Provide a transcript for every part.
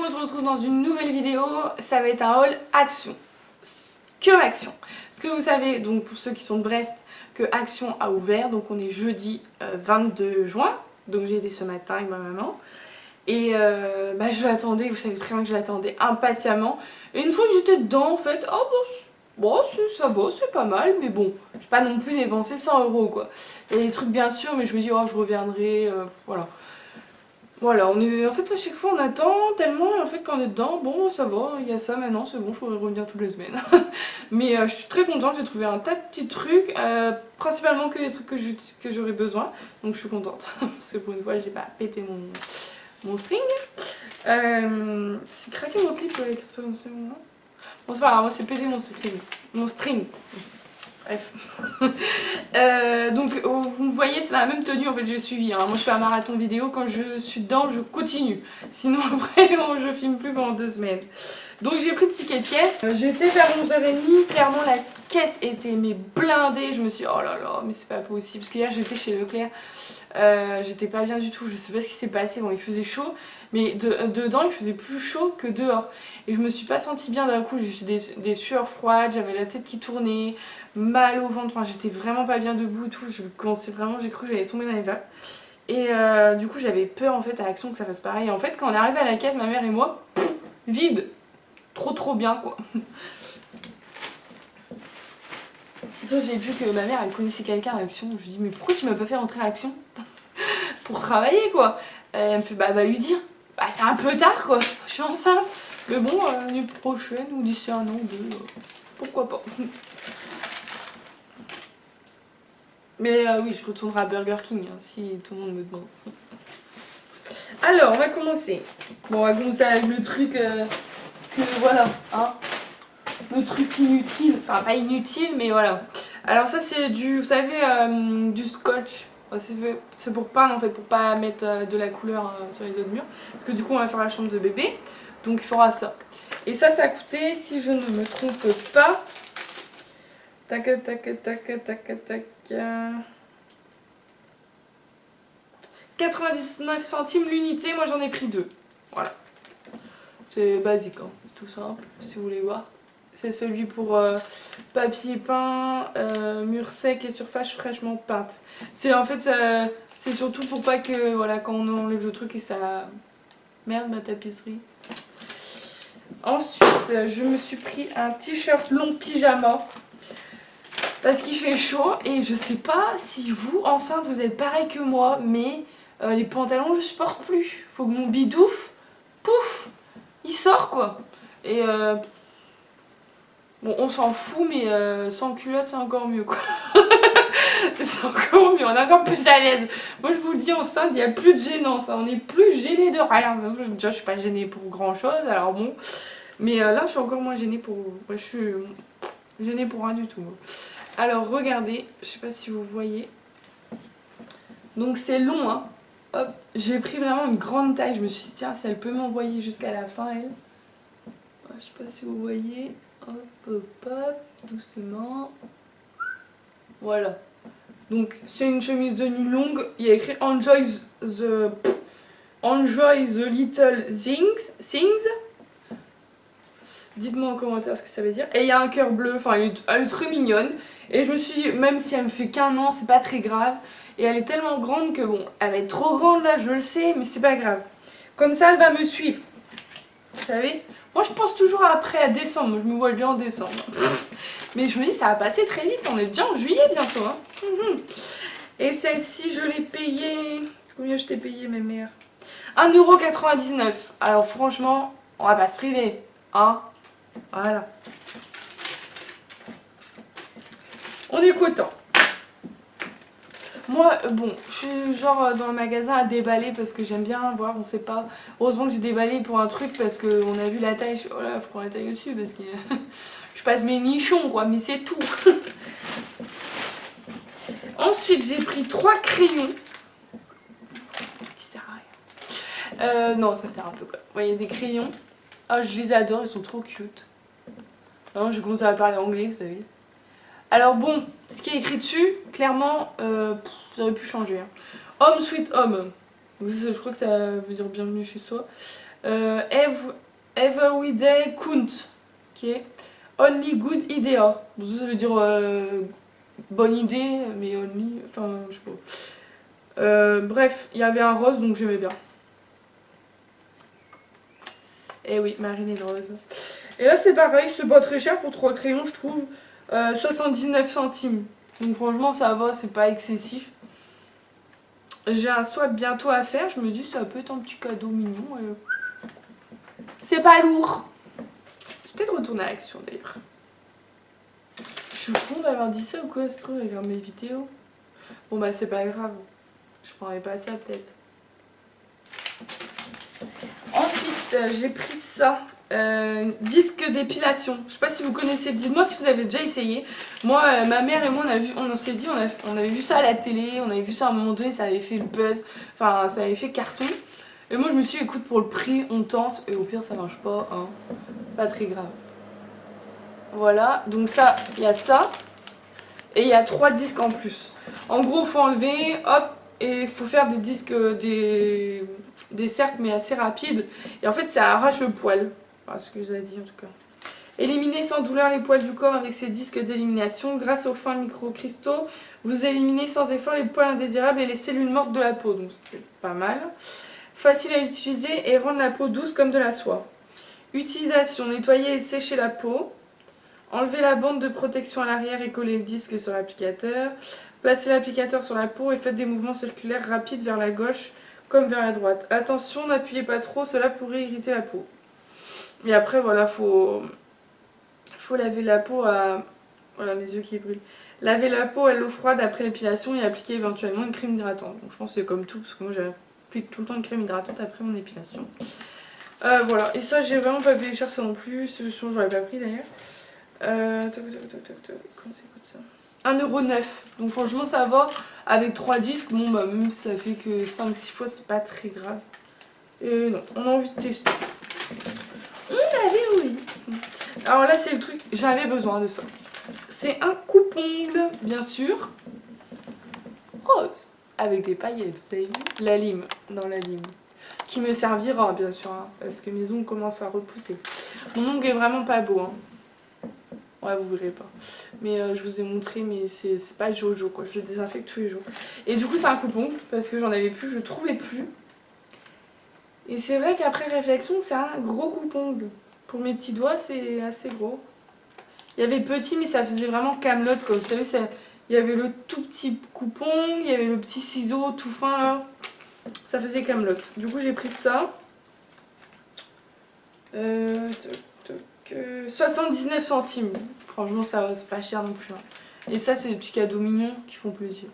on se retrouve dans une nouvelle vidéo. Ça va être un haul Action. Que Action. Parce que vous savez, donc pour ceux qui sont de Brest, que Action a ouvert. Donc on est jeudi 22 juin. Donc j'ai été ce matin avec ma maman. Et je l'attendais, vous savez très bien que je l'attendais impatiemment. Et une fois que j'étais dedans, en fait, oh bon, ça va, c'est pas mal, mais bon, j'ai pas non plus dépensé 100 € quoi. Il y a des trucs bien sûr, mais je me dis, oh, je reviendrai, voilà. Voilà, en fait, à chaque fois on attend tellement, et en fait, quand on est dedans, bon, ça va, il y a ça maintenant, c'est bon, je pourrais revenir toutes les semaines. Mais je suis très contente, j'ai trouvé un tas de petits trucs, principalement que des trucs que j'aurais besoin, donc je suis contente. Parce que pour une fois, j'ai pas pété mon string. C'est craqué mon slip, qu'est-ce que c'est bon, c'est pas grave, moi c'est pété mon string. Bref. Donc vous me voyez, c'est la même tenue en fait, j'ai suivi. Hein. Moi je fais un marathon vidéo, quand je suis dedans, je continue. Sinon après, je filme plus pendant 2 semaines. Donc j'ai pris le ticket de caisse. J'étais vers 11h30, clairement la caisse était blindée. Je me suis dit, oh là là, mais c'est pas possible. Parce que hier j'étais chez Leclerc. J'étais pas bien du tout, je sais pas ce qui s'est passé, bon il faisait chaud, mais dedans il faisait plus chaud que dehors. Et je me suis pas sentie bien d'un coup, j'ai eu des sueurs froides, j'avais la tête qui tournait, mal au ventre, enfin j'étais vraiment pas bien debout et tout, j'ai cru que j'allais tomber dans les vapes. Et du coup j'avais peur en fait à Action que ça fasse pareil. Et en fait quand on est arrivé à la caisse, ma mère et moi, vide, trop bien quoi. J'ai vu que ma mère elle connaissait quelqu'un à Action, je lui dis mais pourquoi tu m'as pas fait rentrer à Action pour travailler quoi. Elle me fait bah lui dire, bah c'est un peu tard quoi, je suis enceinte, mais bon l'année prochaine ou d'ici 1 an ou 2, pourquoi pas. Mais oui je retournerai à Burger King hein, si tout le monde me demande. Alors on va commencer. Bon on va commencer avec le truc que voilà hein. Le truc inutile, enfin pas inutile mais voilà. Alors ça c'est du, vous savez, du scotch. C'est pour peindre en fait, pour pas mettre de la couleur sur les autres murs. Parce que du coup on va faire la chambre de bébé, donc il faudra ça. Et ça a coûté, si je ne me trompe pas, tac, 99 centimes l'unité, moi j'en ai pris 2. Voilà. C'est basique, hein. C'est tout simple, si vous voulez voir. C'est celui pour papier peint, mur sec et surface fraîchement peinte. C'est en fait, c'est surtout pour pas que, voilà, quand on enlève le truc et ça... Merde, ma tapisserie. Ensuite, je me suis pris un t-shirt long pyjama. Parce qu'il fait chaud et je sais pas si vous, enceinte, vous êtes pareil que moi, mais les pantalons, je supporte plus. Faut que mon bidouf, pouf, il sort quoi. Et... bon, on s'en fout, mais sans culotte, c'est encore mieux, quoi. C'est encore mieux, on est encore plus à l'aise. Moi, je vous le dis, enceinte, il n'y a plus de gênance. Hein. On n'est plus gêné de rien. Déjà, je suis pas gênée pour grand-chose, alors bon. Mais là, je suis encore moins gênée pour... Ouais, je suis gênée pour rien du tout. Alors, regardez, je sais pas si vous voyez. Donc, c'est long, hein. Hop, j'ai pris vraiment une grande taille. Je me suis dit, tiens, si elle peut m'envoyer jusqu'à la fin, elle. Ouais, je sais pas si vous voyez... Hop, doucement. Voilà. Donc c'est une chemise de nuit longue. Il y a écrit Enjoy the little things. Dites-moi en commentaire ce que ça veut dire. Et il y a un cœur bleu. Enfin, elle est très mignonne. Et je me suis dit, même si elle me fait qu'1 an, c'est pas très grave. Et elle est tellement grande que bon, elle va être trop grande là, je le sais, mais c'est pas grave. Comme ça, elle va me suivre. Vous savez? Moi je pense toujours après à décembre, je me vois bien en décembre. Mais je me dis ça va passer très vite, on est déjà en juillet bientôt. Hein. Et celle-ci je l'ai payée... Combien je t'ai payé mes mères? 1,99 €. Alors franchement, on va pas se priver. Hein, voilà. On est content. Moi, bon, je suis genre dans le magasin à déballer parce que j'aime bien voir, on sait pas. Heureusement que j'ai déballé pour un truc parce qu'on a vu la taille. Oh là, faut prendre la taille au-dessus parce que je passe mes nichons quoi, mais c'est tout. Ensuite, j'ai pris 3 crayons. Qui sert à rien. Non, ça sert un peu quoi. Vous voyez, des crayons. Ah, je les adore, ils sont trop cute. Non, je commence à parler anglais, vous savez. Alors bon, ce qui est écrit dessus, clairement, ça aurait pu changer. Hein. Home sweet home. Je crois que ça veut dire bienvenue chez soi. Everyday Count. Ok. Only good idea. Bon, ça veut dire bonne idée, mais only. Enfin, je sais pas. Bref, il y avait un rose donc j'aimais bien. Et oui, Marine et rose. Et là, c'est pareil, c'est pas très cher pour 3 crayons, je trouve. 79 centimes. Donc, franchement, ça va, c'est pas excessif. J'ai un swap bientôt à faire. Je me dis, ça peut être un petit cadeau mignon. C'est pas lourd. Je vais peut-être retourner à Action d'ailleurs. Je suis con d'avoir dit ça ou quoi, ce truc, avec mes vidéos. Bon, bah, c'est pas grave. Je prendrai pas ça, peut-être. Ensuite, j'ai pris ça. Disque d'épilation. Je sais pas si vous connaissez. Dites-moi si vous avez déjà essayé. Moi, ma mère et moi, on s'est dit, on avait vu ça à la télé. On avait vu ça à un moment donné. Ça avait fait le buzz. Enfin, ça avait fait carton. Et moi, je me suis dit, écoute, pour le prix, on tente. Et au pire, ça marche pas. Hein. C'est pas très grave. Voilà. Donc ça, il y a ça. Et il y a 3 disques en plus. En gros, il faut enlever, hop, et il faut faire des disques, des cercles, mais assez rapides. Et en fait, ça arrache le poil. Enfin, ce que j'ai dit en tout cas. Éliminez sans douleur les poils du corps avec ces disques d'élimination. Grâce aux fins microcristaux, vous éliminez sans effort les poils indésirables et les cellules mortes de la peau. Donc c'est pas mal. Facile à utiliser et rendre la peau douce comme de la soie. Utilisation, nettoyer et sécher la peau. Enlevez la bande de protection à l'arrière et collez le disque sur l'applicateur. Placez l'applicateur sur la peau et faites des mouvements circulaires rapides vers la gauche comme vers la droite. Attention, n'appuyez pas trop, cela pourrait irriter la peau. Et après, voilà, faut laver la peau à... Voilà, mes yeux qui brûlent. Laver la peau à l'eau froide après l'épilation et appliquer éventuellement une crème hydratante. Donc je pense que c'est comme tout, parce que moi j'applique tout le temps une crème hydratante après mon épilation. Voilà, et ça j'ai vraiment pas payé cher ça non plus, sinon j'aurais pas pris d'ailleurs. Comment ça coûte ça 1,09€. Donc franchement ça va. Avec 3 disques, bon bah même si ça fait que 5-6 fois, c'est pas très grave. Et non, on a envie de tester. On avait oui. Alors là c'est le truc, j'avais besoin de ça. C'est un coupe-ongle, bien sûr. Rose. Avec des paillettes, vous avez vu. La lime, dans la lime. Qui me servira bien sûr, hein, parce que mes ongles commencent à repousser. Mon ongle est vraiment pas beau, hein. Ouais, vous verrez pas. Mais je vous ai montré, mais c'est pas Jojo quoi. Je le désinfecte tous les jours. Et du coup, c'est un coupe-ongle parce que j'en avais plus, je trouvais plus. Et c'est vrai qu'après réflexion, c'est un gros coupe-ongle. Pour mes petits doigts, c'est assez gros. Il y avait petit, mais ça faisait vraiment Camelot quoi. Vous savez, il y avait le tout petit coupe-ongle, il y avait le petit ciseau tout fin là. Ça faisait Camelot. Du coup, j'ai pris ça. 79 centimes. Franchement, ça c'est pas cher non plus. Hein. Et ça, c'est des petits cadeaux mignons qui font plaisir.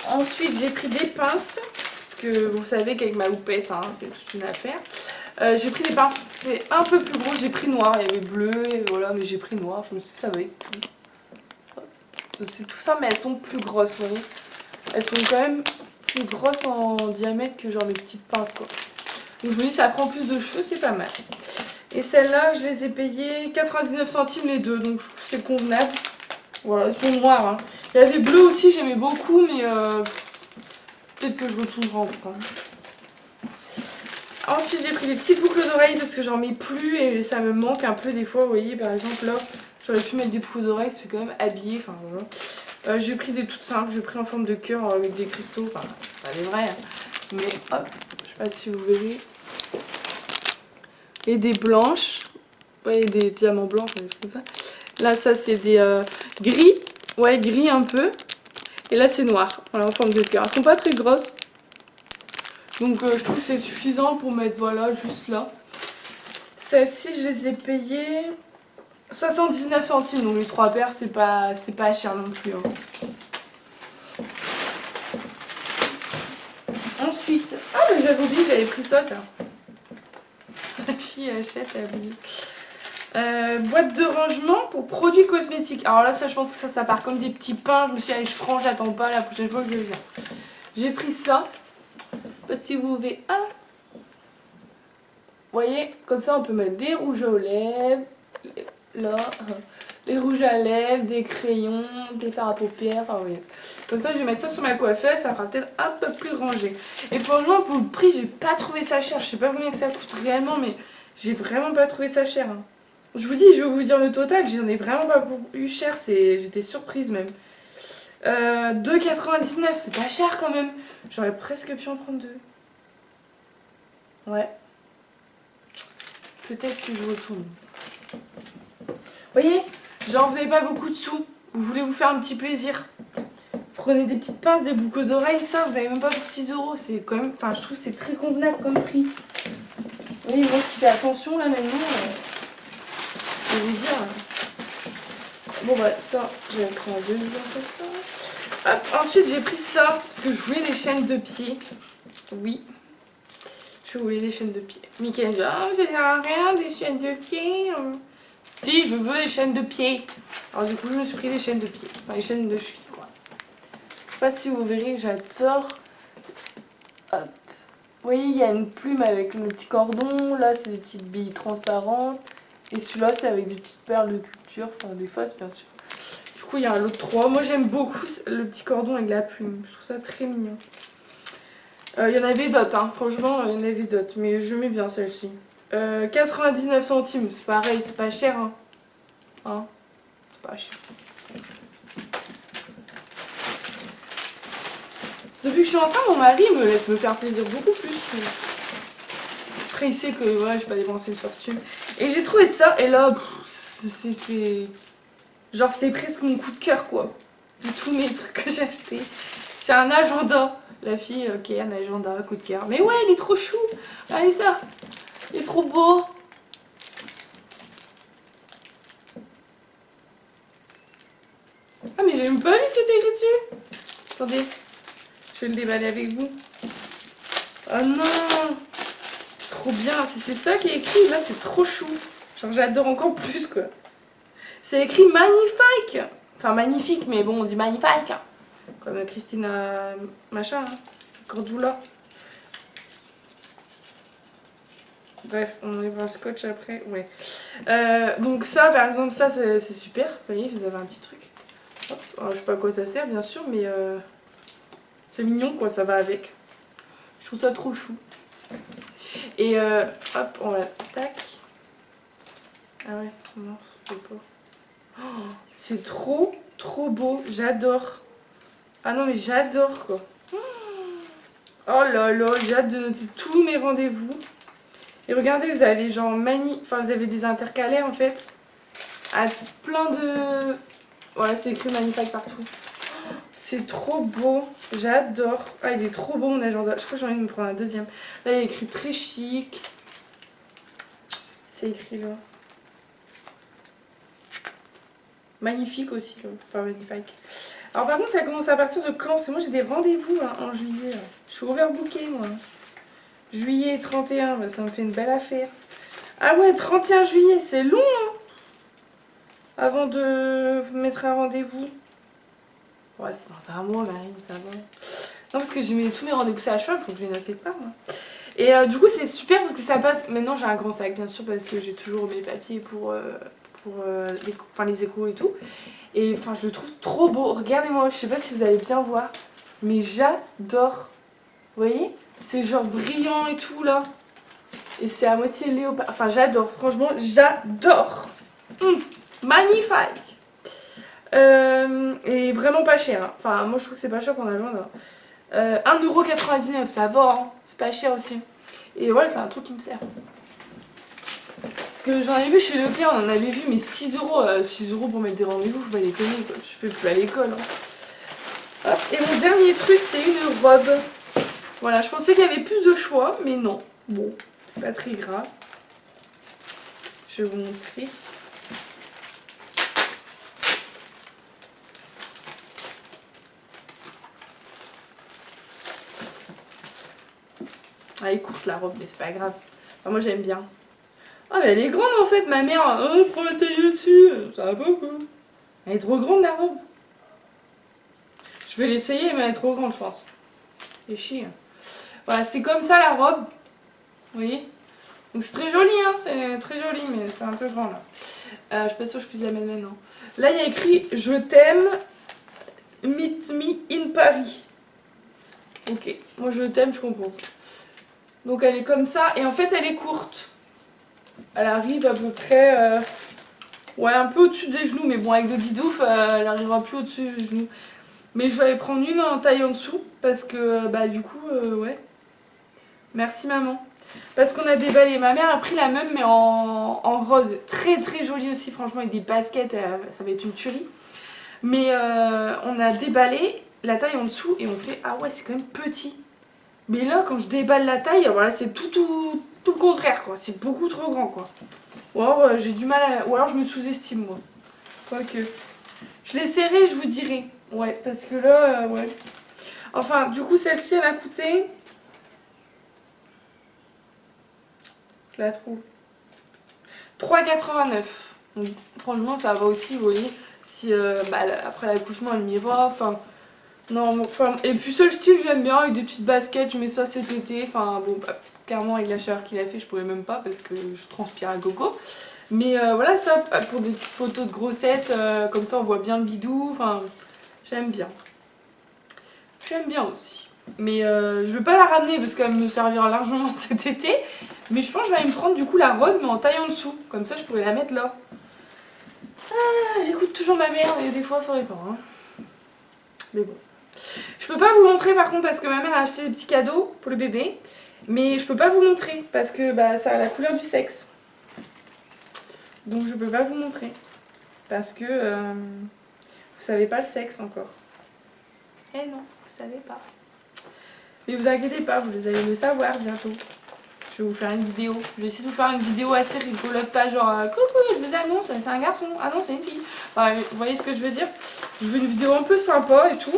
Ensuite, j'ai pris des pinces. Parce que vous savez qu'avec ma houppette, hein, c'est toute une affaire. J'ai pris des pinces. C'est un peu plus gros. J'ai pris noir. Il y avait bleu. Et voilà, mais j'ai pris noir. Je me suis dit, ça va être tout. C'est tout ça, mais elles sont plus grosses, vous voyez. Elles sont quand même plus grosses en diamètre que genre les petites pinces, quoi. Donc je me dis ça prend plus de cheveux, c'est pas mal. Et celles-là, je les ai payées 99 centimes les deux, donc c'est convenable. Voilà, elles sont noires. Hein. Il y avait bleu aussi, j'aimais beaucoup, mais peut-être que je retournerai en prendre. Ensuite, j'ai pris des petites boucles d'oreilles parce que j'en mets plus et ça me manque un peu des fois. Vous voyez, par exemple là, j'aurais pu mettre des boucles d'oreilles, ça fait quand même habillé. Enfin voilà. J'ai pris des toutes simples, j'ai pris en forme de cœur avec des cristaux, enfin pas des vrais, hein. Mais hop, je sais pas si vous verrez. Et des blanches, ouais, des diamants blancs, des trucs comme ça. Là, ça c'est des gris, ouais, gris un peu. Et là, c'est noir, voilà, en forme de cœur. Elles sont pas très grosses. Donc, je trouve que c'est suffisant pour mettre, voilà, juste là. Celles-ci, je les ai payées 79 centimes. Donc, les 3 paires, c'est pas cher non plus. Hein. Ensuite, ah, mais j'avais oublié que j'avais pris ça, tiens. La fille achète, elle oublie. Boîte de rangement pour produits cosmétiques. Alors là, ça, je pense que ça part comme des petits pains. Je me suis dit, allez, je prends, j'attends pas la prochaine fois que je viens. J'ai pris ça. Parce que si vous voulez, ah, vous voyez, comme ça, on peut mettre des rouges aux lèvres. Là, des rouges à lèvres, des crayons, des fards à paupières, enfin oui. Comme ça je vais mettre ça sur ma coiffeuse, ça fera peut-être un peu plus rangé. Et franchement pour le prix j'ai pas trouvé ça cher, je sais pas combien que ça coûte réellement mais j'ai vraiment pas trouvé ça cher. Hein. Je vous dis, je vais vous dire le total, j'en ai vraiment pas eu cher, j'étais surprise même. 2,99, c'est pas cher quand même. J'aurais presque pu en prendre deux. Ouais. Peut-être que je retourne. Vous voyez, genre vous avez pas beaucoup de sous, vous voulez vous faire un petit plaisir. Prenez des petites pinces, des boucles d'oreilles, ça vous avez même pas pour 6 €. C'est quand même, enfin je trouve que c'est très convenable comme prix. Vous voyez, moi qui fais attention là maintenant, je vais vous dire. Bon bah ça, j'avais pris un deuxième comme ça. Hop, ensuite j'ai pris ça, parce que je voulais des chaînes de pied. Oui. Je voulais des chaînes de pied. Mickaël dit, ah, ça sert à rien, des chaînes de pied. Si, je veux des chaînes de pied. Alors du coup, je me suis pris des chaînes de pied. Enfin, des chaînes de cheville, quoi. Je sais pas si vous verrez, j'adore. Hop. Vous voyez, il y a une plume avec le petit cordon. Là, c'est des petites billes transparentes. Et celui-là, c'est avec des petites perles de culture. Enfin, des fausses, bien sûr. Du coup, il y a un lot de 3. Moi, j'aime beaucoup le petit cordon avec la plume. Je trouve ça très mignon. Il y en avait d'autres, hein. Franchement, il y en avait d'autres. Mais je mets bien celle-ci. 99 centimes, c'est pareil, c'est pas cher. Hein, c'est pas cher. Depuis que je suis enceinte, mon mari me laisse me faire plaisir beaucoup plus. Après, il sait que ouais, je vais pas dépenser une fortune. Et j'ai trouvé ça, et là, c'est. Genre, c'est presque mon coup de cœur, quoi. De tous mes trucs que j'ai achetés. C'est un agenda. La fille, ok, un agenda, coup de cœur. Mais ouais, il est trop chou. Allez, ça. Il est trop beau. Ah, mais j'ai même pas vu ce qui était écrit dessus. Attendez. Je vais le déballer avec vous. Oh non. Trop bien. Si c'est ça qui est écrit, là, c'est trop chou. Genre, j'adore encore plus, quoi. C'est écrit magnifique. Enfin, magnifique, mais bon, on dit magnifique. Comme Christina machin, hein. Cordula. Bref, on enlèvera le scotch après. Ouais. Donc ça, par exemple, ça, c'est super. Vous voyez, vous avez un petit truc. Hop. Alors, je sais pas à quoi ça sert, bien sûr, mais c'est mignon, quoi. Ça va avec. Je trouve ça trop chou. Et hop, on va... Tac. Ah ouais, non, c'est pas... Oh, c'est trop, trop beau. J'adore. Ah non, mais j'adore, quoi. Oh là là, j'ai hâte de noter tous mes rendez-vous. Et regardez, vous avez genre enfin vous avez des intercalaires en fait. À plein de... Voilà, c'est écrit magnifique partout. C'est trop beau, j'adore. Ah, il est trop beau mon agenda. Je crois que j'ai envie de me prendre un deuxième. Là, il est écrit très chic. C'est écrit là. Magnifique aussi, là. Enfin, magnifique. Alors par contre, ça commence à partir de quand? Parce que moi j'ai des rendez-vous hein, en juillet. Là. Je suis overbookée moi. Juillet 31, bah, ça me fait une belle affaire. Ah ouais, 31 juillet, c'est long hein. Avant de vous mettre un rendez-vous. Ouais, c'est dans un mois, Marine, ça va. Non, parce que j'ai mis tous mes rendez-vous, c'est à cheval, faut que je les note quelque part. Moi. Et du coup, c'est super parce que ça passe. Maintenant, j'ai un grand sac, bien sûr, parce que j'ai toujours mes papiers pour les échos et tout. Et enfin, je le trouve trop beau. Regardez-moi, je sais pas si vous allez bien voir, mais j'adore. Vous voyez? C'est genre brillant et tout là. Et c'est à moitié léopard. Enfin, j'adore. Franchement, j'adore. Magnifique. Et vraiment pas cher. Hein. Enfin, moi je trouve que c'est pas cher pour un agenda. 1,99 €, ça va. Hein. C'est pas cher aussi. Et voilà, c'est un truc qui me sert. Parce que j'en ai vu chez Leclerc, on en avait vu, mais 6 €. 6 € pour mettre des rendez-vous, faut pas déconner. Quoi. Je fais plus à l'école. Hein. Et mon dernier truc, c'est une robe. Voilà, je pensais qu'il y avait plus de choix, mais non. Bon, c'est pas très grave. Je vais vous montrer. Elle est courte la robe, mais c'est pas grave. Enfin, moi j'aime bien. Ah, mais elle est grande en fait, ma mère. Prends la taille dessus. Ça va pas quoi. Elle est trop grande la robe. Je vais l'essayer, mais elle est trop grande, je pense. C'est chier. Voilà, c'est comme ça la robe. Vous voyez? Donc c'est très joli, hein, c'est très joli, mais c'est un peu grand là. Je suis pas sûre que je puisse la mettre maintenant. Là il y a écrit je t'aime, meet me in Paris. Ok, moi je t'aime, je comprends. Donc elle est comme ça, et en fait elle est courte. Elle arrive à peu près, ouais, un peu au-dessus des genoux, mais bon avec le bidouf, elle arrivera plus au-dessus des genoux. Mais je vais aller prendre une en taille en dessous, parce que bah du coup, ouais. Merci maman. Parce qu'on a déballé, ma mère a pris la même mais en rose. Très très jolie aussi, franchement avec des baskets, ça va être une tuerie. Mais on a déballé la taille en dessous et on fait ah ouais c'est quand même petit. Mais là quand je déballe la taille, voilà c'est tout le contraire quoi, c'est beaucoup trop grand quoi. Ou alors j'ai du mal ou alors je me sous-estime moi. Quoique. Je l'ai serré je vous dirai. Ouais parce que là ouais. Enfin du coup celle-ci elle a coûté. Je la trouve. 3,89. Donc franchement ça va aussi vous voyez. Si bah, après l'accouchement elle m'ira. Enfin. Non, enfin, et puis ce style j'aime bien avec des petites baskets, je mets ça cet été, enfin bon, bah, clairement avec la chaleur qu'il a fait je pouvais même pas parce que je transpire à gogo. Mais voilà ça, pour des petites photos de grossesse, comme ça on voit bien le bidou, enfin j'aime bien. J'aime bien aussi. Mais je vais pas la ramener parce qu'elle me servira largement cet été, mais je pense que je vais aller me prendre du coup la rose mais en taille en dessous, comme ça je pourrais la mettre là. Ah, j'écoute toujours ma mère, mais des fois il faudrait pas. Hein. Mais bon. Je peux pas vous montrer par contre parce que ma mère a acheté des petits cadeaux pour le bébé. Mais je peux pas vous montrer parce que bah, ça a la couleur du sexe. Donc je peux pas vous montrer. Parce que vous savez pas le sexe encore. Eh non, vous savez pas. Mais vous inquiétez pas, vous allez le savoir bientôt. Je vais vous faire une vidéo. Je vais essayer de vous faire une vidéo assez rigolote, pas genre coucou, je vous annonce, c'est un garçon. Ah non, c'est une fille. Enfin, vous voyez ce que je veux dire? Je veux une vidéo un peu sympa et tout.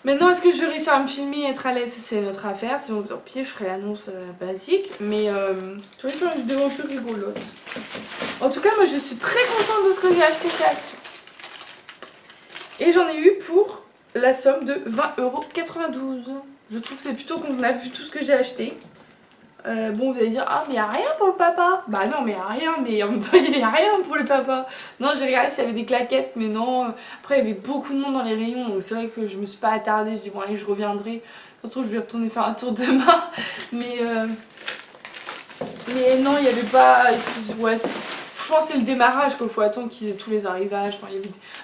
Maintenant, est-ce que je vais réussir à me filmer et être à l'aise? C'est notre affaire. Sinon, tant pis, je ferai l'annonce basique. Mais je vais faire une vidéo un peu rigolote. En tout cas, moi, je suis très contente de ce que j'ai acheté chez Action. Et j'en ai eu pour la somme de 20,92 €. Je trouve que c'est plutôt convenable vu tout ce que j'ai acheté. Bon, vous allez dire, ah, mais il n'y a rien pour le papa. Bah non, mais il n'y a rien, mais en même temps, il n'y a rien pour le papa. Non, j'ai regardé s'il y avait des claquettes, mais non. Après, il y avait beaucoup de monde dans les rayons, donc c'est vrai que je me suis pas attardée. Je dis, bon, allez, je reviendrai. Ça se trouve, je vais retourner faire un tour demain. Mais non, il n'y avait pas. Ouais, je pense que c'est le démarrage qu'il faut attendre qu'ils aient tous les arrivages. Enfin,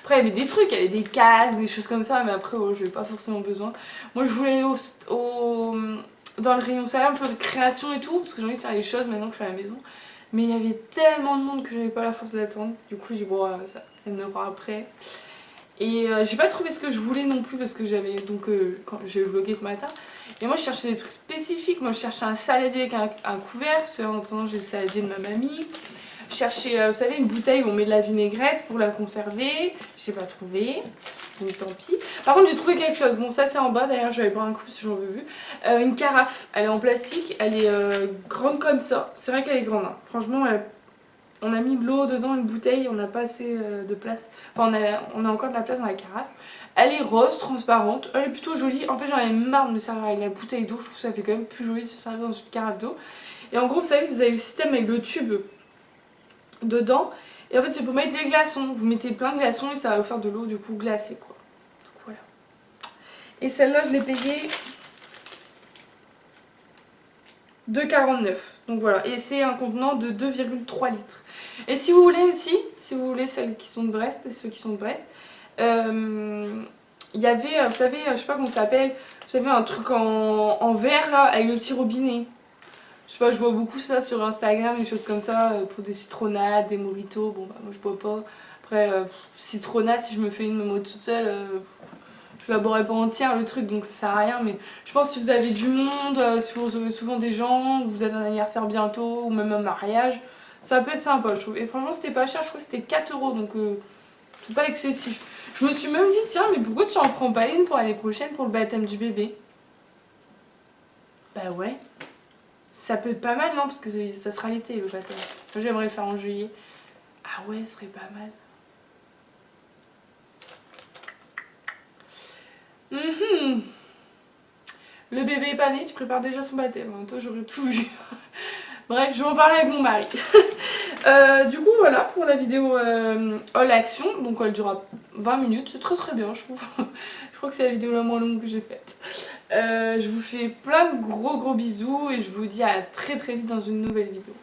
après, il y avait des trucs, il y avait des casques, des choses comme ça, mais après, je n'avais pas forcément besoin. Moi, je voulais dans le rayon salaire un peu de création et tout, parce que j'ai envie de faire les choses maintenant que je suis à la maison. Mais il y avait tellement de monde que j'avais pas la force d'attendre. Du coup, j'ai dit, bon, ça viendra après. Et j'ai pas trouvé ce que je voulais non plus parce que j'avais donc quand j'ai vlogué ce matin. Et moi je cherchais des trucs spécifiques. Moi je cherchais un saladier avec un couvert. Parce qu'en attendant j'ai le saladier de ma mamie. Je cherchais, vous savez, une bouteille où on met de la vinaigrette pour la conserver. Je l'ai pas trouvé. Donc tant pis. Par contre j'ai trouvé quelque chose. Bon ça c'est en bas d'ailleurs, je vais aller boire un coup si j'en veux vu. Une carafe. Elle est en plastique. Elle est grande comme ça. C'est vrai qu'elle est grande. Hein. Franchement on a mis de l'eau dedans, une bouteille, on n'a pas assez de place. Enfin, on a encore de la place dans la carafe. Elle est rose, transparente, elle est plutôt jolie. En fait, j'en ai marre de me servir avec la bouteille d'eau. Je trouve que ça fait quand même plus joli de se servir dans une carafe d'eau. Et en gros, vous savez, vous avez le système avec le tube dedans. Et en fait, c'est pour mettre les glaçons. Vous mettez plein de glaçons et ça va vous faire de l'eau du coup glacée, quoi. Donc voilà. Et celle-là, je l'ai payée 2,49. Donc voilà, et c'est un contenant de 2,3 litres. Et si vous voulez aussi, si vous voulez celles qui sont de Brest et ceux qui sont de Brest, il y avait, vous savez, je sais pas comment ça s'appelle, vous savez, un truc en verre là, avec le petit robinet. Je sais pas, je vois beaucoup ça sur Instagram, des choses comme ça, pour des citronnades, des mojitos. Bon bah moi je bois pas. Après, citronnade, si je me fais une moi toute seule, je la boirai pas entière le truc, donc ça sert à rien. Mais je pense que si vous avez du monde, si vous recevez souvent des gens, vous avez un anniversaire bientôt, ou même un mariage, ça peut être sympa je trouve. Et franchement c'était pas cher, je crois que c'était 4 €, donc c'est pas excessif. Je me suis même dit, tiens, mais pourquoi tu en prends pas une pour l'année prochaine pour le baptême du bébé? Bah ouais. Ça peut être pas mal, non? Parce que ça sera l'été le baptême. Moi j'aimerais le faire en juillet. Ah ouais, ce serait pas mal. Le bébé est pas né, tu prépares déjà son baptême. Toi j'aurais tout vu. Bref, je vais en parler avec mon mari. Du coup, voilà pour la vidéo All Action. Donc, elle durera 20 minutes. C'est très bien, je trouve. Je crois que c'est la vidéo la moins longue que j'ai faite. Je vous fais plein de gros bisous et je vous dis à très vite dans une nouvelle vidéo.